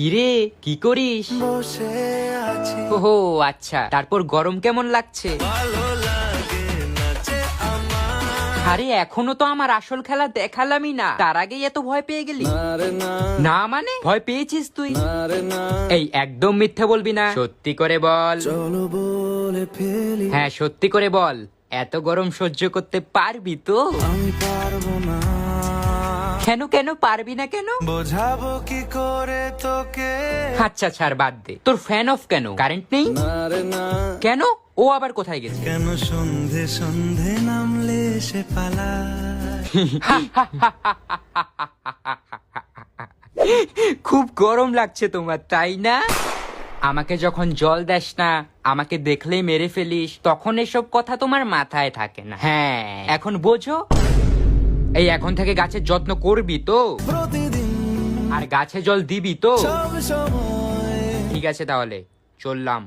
কিরে, কি করিস? বসে আছি, ওহো আচ্ছা, তারপর গরম কেমন লাগছে? ভালো লাগে না যে আমার। আরে এখনো তো আমার আসল খেলা দেখালামই না, তার আগেই এত ভয় পেয়ে গেলি? না রে না, না মানে ভয় পেয়েছিস তুই? না রে না, এই একদম মিথ্যে বলবি না, সত্যি করে বল। চলো বলে ফেলি, হ্যাঁ সত্যি করে বল, এত গরম সহ্য করতে পারবি তো? আমি পারবো না। কেন কেন পারবি না কেন? বোঝাবো কি করে তোকে, আচ্ছা ছাড়, বাদ দে। তোর ফ্যান অফ কেন? কারেন্ট নেই? না রে না, কেন? ও আবার কোথায় গেছে? কেন সন্ধে সন্ধে নামলে সে পালায়। খুব গরম লাগছে তোমার, তাই না? আমাকে যখন জল দেস না, আমাকে দেখলেই মেরে ফেলিস, তখন এসব কথা তোমার মাথায় থাকে না। হ্যাঁ এখন বোঝো। এই এখন থেকে গাছের যত্ন করবি তো? প্রতিদিন আর গাছে জল দিবি তো? সব সময় ঠিক আছে তাহলে চললাম।